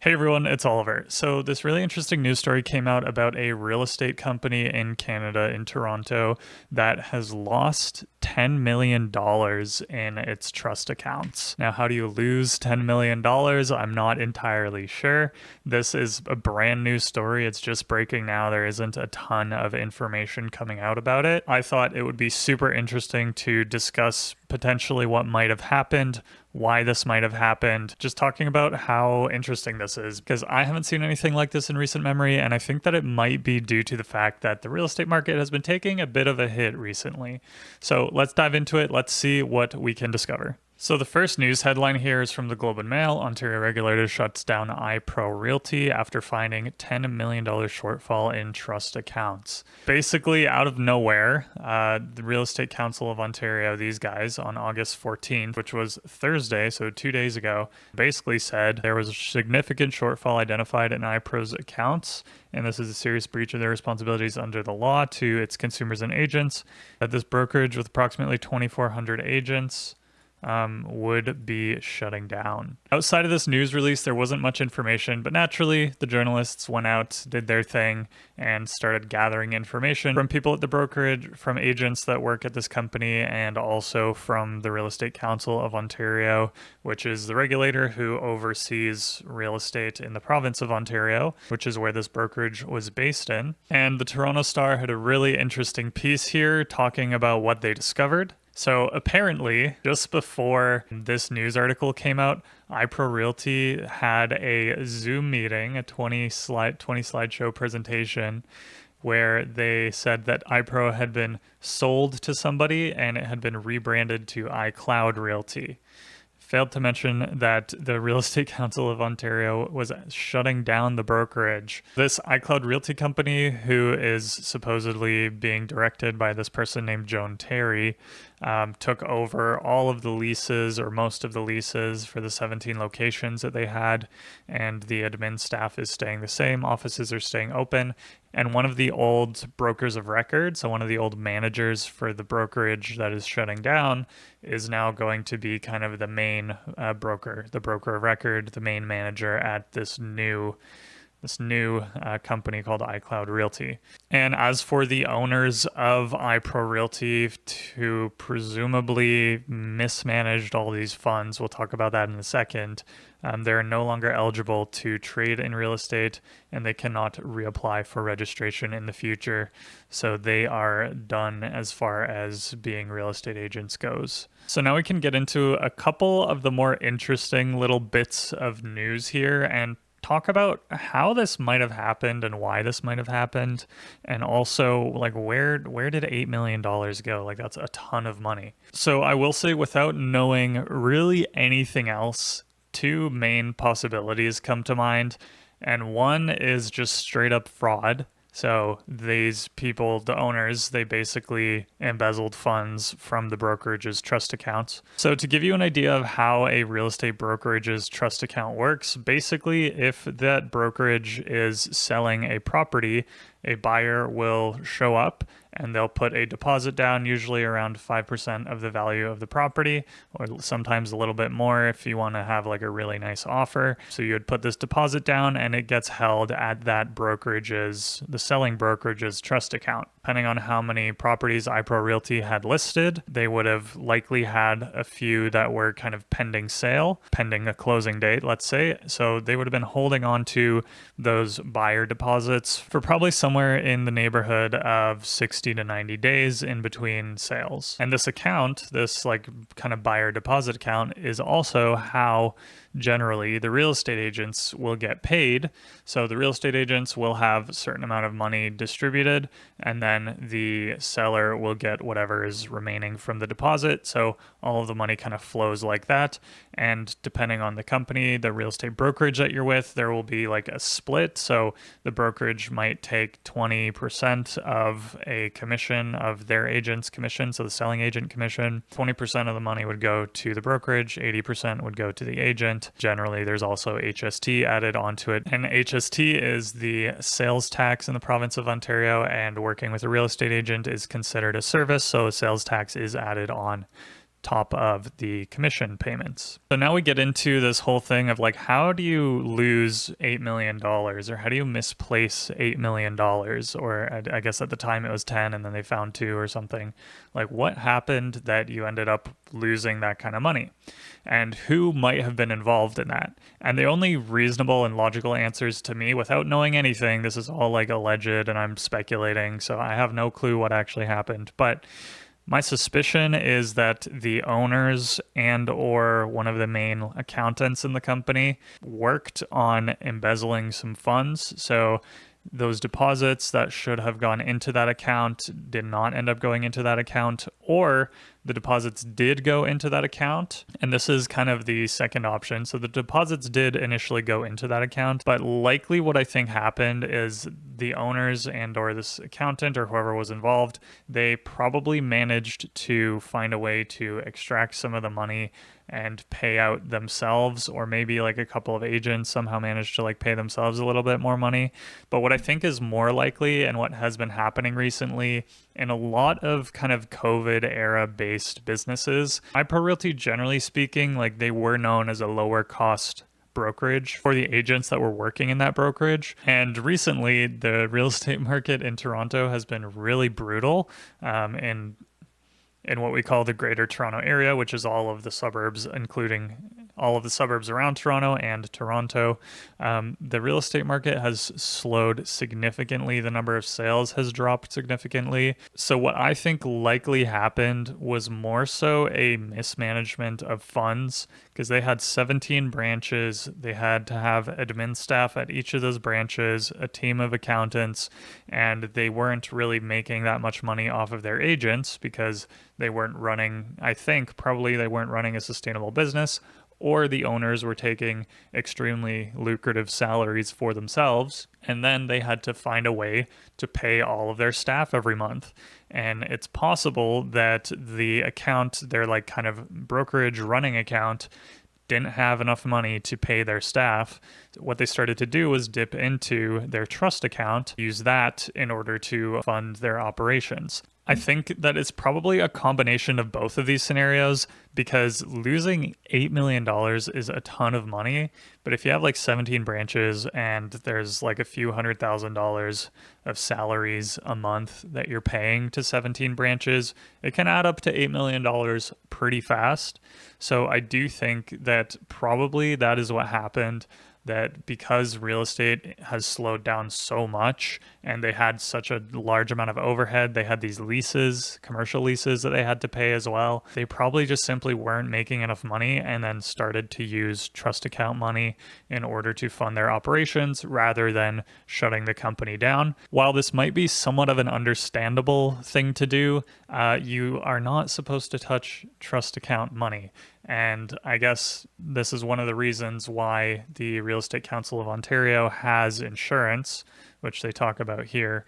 Hey everyone, it's Oliver. So, this really interesting news story came out about a real estate company in Canada, in Toronto, that has lost $10 million in its trust accounts. Now, how do you lose $10 million? I'm not entirely sure. This is a brand new story. It's just breaking now. There isn't a ton of information coming out about it. I thought it would be super interesting to discuss potentially what might have happened, why this might have happened, just talking about how interesting this is, because I haven't seen anything like this in recent memory, and I think that it might be due to the fact that the real estate market has been taking a bit of a hit recently. So let's dive into it. Let's see what we can discover. So the first news headline here is from the Globe and Mail. Ontario regulator shuts down iPro Realty after finding $10 million shortfall in trust accounts. Basically, out of nowhere, the Real Estate Council of Ontario, these guys, on August 14th, which was Thursday, so 2 days ago, basically said there was a significant shortfall identified in iPro's accounts, and this is a serious breach of their responsibilities under the law to its consumers and agents. That this brokerage with approximately 2,400 agents would be shutting down. Outside of this news release, there wasn't much information, but naturally, the journalists went out, did their thing, and started gathering information from people at the brokerage, from agents that work at this company, and also from the Real Estate Council of Ontario, which is the regulator who oversees real estate in the province of Ontario, which is where this brokerage was based in. And the Toronto Star had a really interesting piece here talking about what they discovered. So apparently, just before this news article came out, iPro Realty had a Zoom meeting, a 20 slideshow presentation, where they said that iPro had been sold to somebody and it had been rebranded to iCloud Realty. Failed to mention that the Real Estate Council of Ontario was shutting down the brokerage. This iCloud Realty company, who is supposedly being directed by this person named Joan Terry, took over all of the leases, or most of the leases, for the 17 locations that they had, and the admin staff is staying the same. Offices are staying open. And one of the old brokers of record, so one of the old managers for the brokerage that is shutting down, is now going to be kind of the main broker, the broker of record, the main manager at this new company called iCloud Realty. And as for the owners of iPro Realty, who presumably mismanaged all these funds, we'll talk about that in a second, they're no longer eligible to trade in real estate, and they cannot reapply for registration in the future. So they are done as far as being real estate agents goes. So now we can get into a couple of the more interesting little bits of news here and talk about how this might have happened and why this might have happened, and also like where did $8 million go? Like, that's a ton of money. So I will say, without knowing really anything else, two main possibilities come to mind, and one is just straight up fraud. So these people, the owners, they basically embezzled funds from the brokerage's trust accounts. So to give you an idea of how a real estate brokerage's trust account works, basically if that brokerage is selling a property, a buyer will show up and they'll put a deposit down, usually around 5% of the value of the property, or sometimes a little bit more if you want to have like a really nice offer. So you would put this deposit down and it gets held at that brokerage's, the selling brokerage's trust account. Depending on how many properties iPro Realty had listed, they would have likely had a few that were kind of pending sale, pending a closing date, let's say. So they would have been holding on to those buyer deposits for probably somewhere in the neighborhood of 60 to 90 days in between sales. And this account, this like kind of buyer deposit account, is also how generally the real estate agents will get paid. So the real estate agents will have a certain amount of money distributed, and then the seller will get whatever is remaining from the deposit. So all of the money kind of flows like that. And depending on the company, the real estate brokerage that you're with, there will be like a split. So the brokerage might take 20% of a commission, of their agent's commission, so the selling agent commission. 20% of the money would go to the brokerage, 80% would go to the agent. Generally, there's also HST added onto it. And HST is the sales tax in the province of Ontario, and working with a real estate agent is considered a service, so a sales tax is added on top of the commission payments. So now we get into this whole thing of like, how do you lose $8 million, or how do you misplace $8 million? Or I guess at the time it was 10 and then they found two or something. Like, what happened that you ended up losing that kind of money? And who might have been involved in that? And the only reasonable and logical answers to me, without knowing anything, this is all like alleged and I'm speculating, so I have no clue what actually happened, but my suspicion is that the owners and or one of the main accountants in the company worked on embezzling some funds. So those deposits that should have gone into that account did not end up going into that account, or the deposits did go into that account. And this is kind of the second option. So the deposits did initially go into that account, but likely what I think happened is the owners and or this accountant or whoever was involved, they probably managed to find a way to extract some of the money and pay out themselves, or maybe like a couple of agents somehow managed to like pay themselves a little bit more money. But what I think is more likely, and what has been happening recently in a lot of kind of COVID era based businesses, iPro Realty, generally speaking, like they were known as a lower cost brokerage for the agents that were working in that brokerage. And recently, the real estate market in Toronto has been really brutal. In what we call the Greater Toronto Area, which is all of the suburbs, including all of the suburbs around Toronto and Toronto. The real estate market has slowed significantly. The number of sales has dropped significantly. So what I think likely happened was more so a mismanagement of funds, because they had 17 branches. They had to have admin staff at each of those branches, a team of accountants, and they weren't really making that much money off of their agents because they weren't running, I think probably they weren't running a sustainable business, or the owners were taking extremely lucrative salaries for themselves, and then they had to find a way to pay all of their staff every month. And it's possible that the account, their like kind of brokerage running account, didn't have enough money to pay their staff. What they started to do was dip into their trust account, use that in order to fund their operations. I think that it's probably a combination of both of these scenarios, because losing $8 million is a ton of money. But if you have like 17 branches and there's like a few $100,000 of salaries a month that you're paying to 17 branches, it can add up to $8 million pretty fast. So I do think that probably that is what happened. That because real estate has slowed down so much and they had such a large amount of overhead, they had these leases, commercial leases that they had to pay as well. They probably just simply weren't making enough money and then started to use trust account money in order to fund their operations rather than shutting the company down. While this might be somewhat of an understandable thing to do, you are not supposed to touch trust account money. And I guess this is one of the reasons why the Real Estate Council of Ontario has insurance, which they talk about here.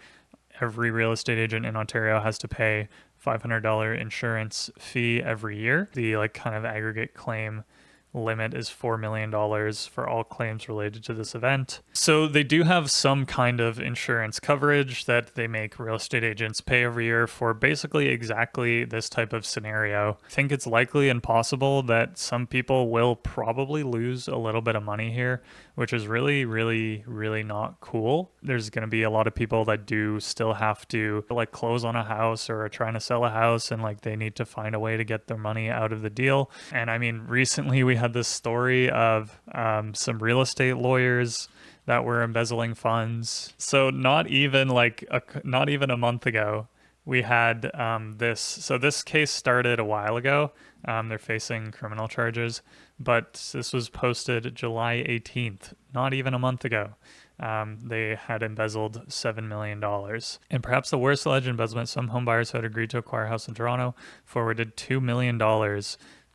Every real estate agent in Ontario has to pay $500 insurance fee every year. The like kind of aggregate claim limit is $4 million for all claims related to this event. So they do have some kind of insurance coverage that they make real estate agents pay every year for basically exactly this type of scenario. I think it's likely and possible that some people will probably lose a little bit of money here, which is really, really, really not cool. There's going to be a lot of people that do still have to like close on a house or are trying to sell a house, and like they need to find a way to get their money out of the deal. And I mean, recently we had this story of some real estate lawyers that were embezzling funds. So not even a month ago, we had this. So this case started a while ago. They're facing criminal charges, but this was posted July 18th, not even a month ago. They had embezzled $7 million. And perhaps the worst alleged embezzlement, some homebuyers who had agreed to acquire a house in Toronto forwarded $2 million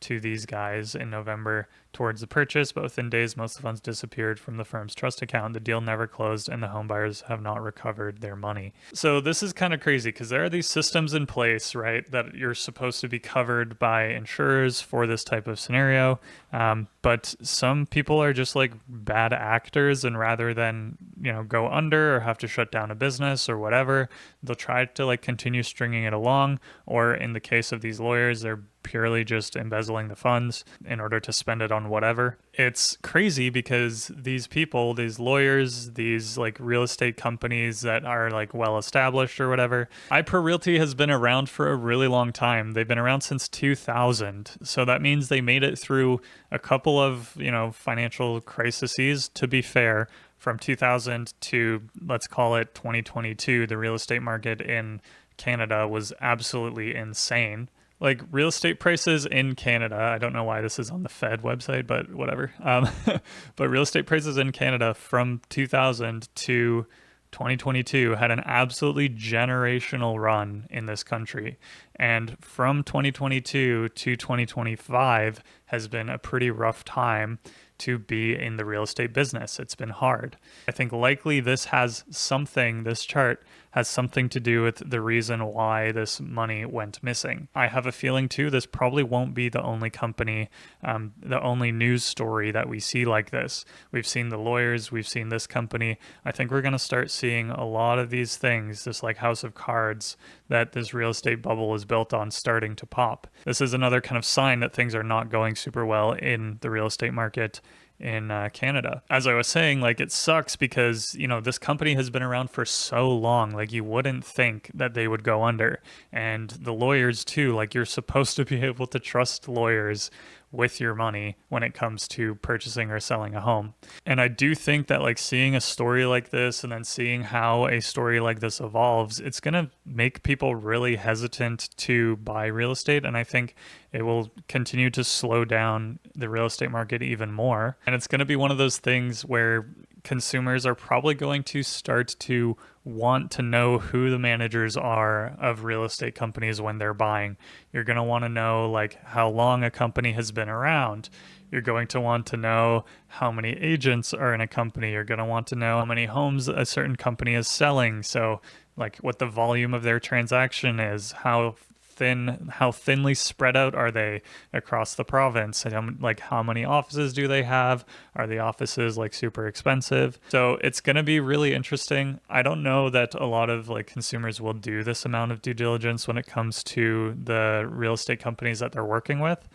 to these guys in November towards the purchase, but within days, most of the funds disappeared from the firm's trust account. The deal never closed, and the homebuyers have not recovered their money. So this is kind of crazy, because there are these systems in place, right, that you're supposed to be covered by insurers for this type of scenario. But some people are just like bad actors, and rather than, go under or have to shut down a business or whatever, they'll try to like continue stringing it along. Or in the case of these lawyers, they're purely just embezzling the funds in order to spend it on whatever. It's crazy because these people, these lawyers, these like real estate companies that are like well established or whatever, iPro Realty has been around for a really long time. They've been around since 2000. So that means they made it through a couple of, financial crises, to be fair. From 2000 to, let's call it 2022, the real estate market in Canada was absolutely insane. Like real estate prices in Canada, I don't know why this is on the Fed website, but whatever. But real estate prices in Canada from 2000 to 2022 had an absolutely generational run in this country. And from 2022 to 2025 has been a pretty rough time to be in the real estate business. It's been hard. I think likely this chart has something to do with the reason why this money went missing. I have a feeling too, this probably won't be the only company, the only news story that we see like this. We've seen the lawyers, we've seen this company. I think we're going to start seeing a lot of these things, just like House of Cards, that this real estate bubble is built on, starting to pop. This is another kind of sign that things are not going super well in the real estate market in Canada. As I was saying, like it sucks because, this company has been around for so long. Like you wouldn't think that they would go under. And the lawyers too, like you're supposed to be able to trust lawyers with your money when it comes to purchasing or selling a home. And I do think that like seeing a story like this and then seeing how a story like this evolves, it's going to make people really hesitant to buy real estate. And I think it will continue to slow down the real estate market even more. And it's going to be one of those things where consumers are probably going to start to want to know who the managers are of real estate companies when they're buying. You're going to want to know like how long a company has been around. You're going to want to know how many agents are in a company. You're going to want to know how many homes a certain company is selling. So like what the volume of their transaction is, how thinly spread out are they across the province, and like how many offices do they have? Are the offices like super expensive? So it's going to be really interesting. I don't know that a lot of like consumers will do this amount of due diligence when it comes to the real estate companies that they're working with.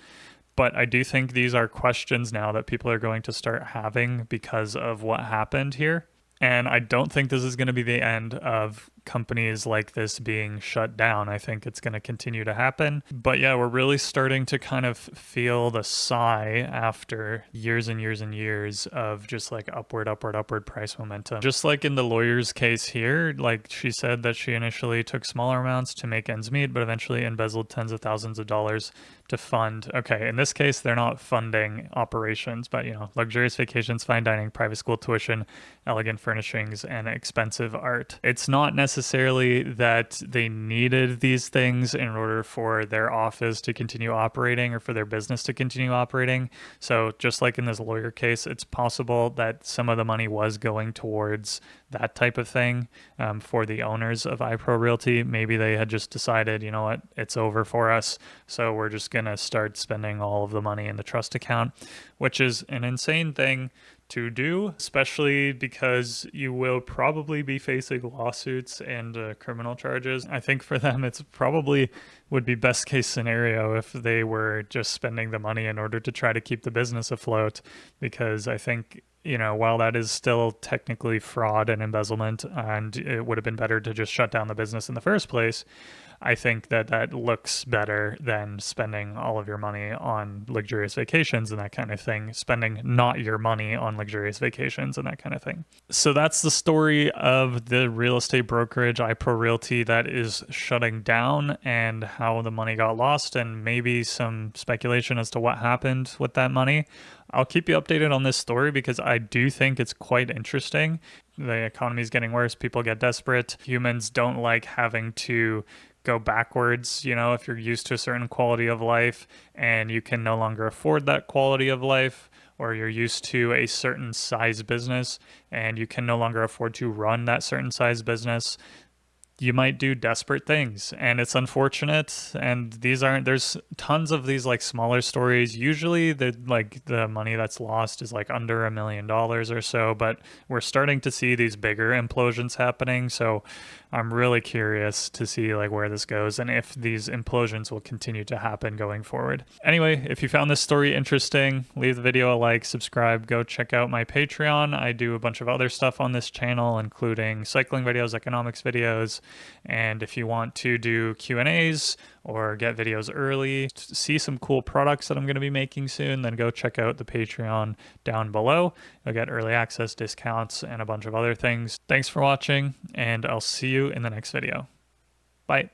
But I do think these are questions now that people are going to start having because of what happened here. And I don't think this is going to be the end of companies like this being shut down. I think it's going to continue to happen. But yeah, we're really starting to kind of feel the sigh after years and years and years of just like upward price momentum. Just like in the lawyer's case here, like she said that she initially took smaller amounts to make ends meet, but eventually embezzled tens of thousands of dollars to fund. Okay, in this case, they're not funding operations, but luxurious vacations, fine dining, private school tuition, elegant furnishings, and expensive art. It's not necessarily that they needed these things in order for their office to continue operating or for their business to continue operating. So just like in this lawyer case, it's possible that some of the money was going towards that type of thing for the owners of iPro Realty. Maybe they had just decided, you know what, it's over for us, so we're just going to start spending all of the money in the trust account, which is an insane thing to do, especially because you will probably be facing lawsuits and criminal charges. I think for them, it's probably would be best case scenario if they were just spending the money in order to try to keep the business afloat, because I think, while that is still technically fraud and embezzlement, and it would have been better to just shut down the business in the first place, I think that looks better than spending all of your money on luxurious vacations and that kind of thing, spending not your money on luxurious vacations and that kind of thing. So that's the story of the real estate brokerage iPro Realty that is shutting down and how the money got lost, and maybe some speculation as to what happened with that money. I'll keep you updated on this story because I do think it's quite interesting. The economy is getting worse. People get desperate. Humans don't like having to go backwards, if you're used to a certain quality of life and you can no longer afford that quality of life, or you're used to a certain size business and you can no longer afford to run that certain size business. you might do desperate things, and it's unfortunate. And there's tons of these like smaller stories. Usually the money that's lost is like under $1 million or so, but we're starting to see these bigger implosions happening. So I'm really curious to see like where this goes and if these implosions will continue to happen going forward. Anyway, if you found this story interesting, leave the video a like, subscribe, go check out my Patreon. I do a bunch of other stuff on this channel, including cycling videos, economics videos, and if you want to do Q&As or get videos early, see some cool products that I'm going to be making soon, then go check out the Patreon down below. You'll get early access discounts and a bunch of other things. Thanks for watching, and I'll see you in the next video. Bye.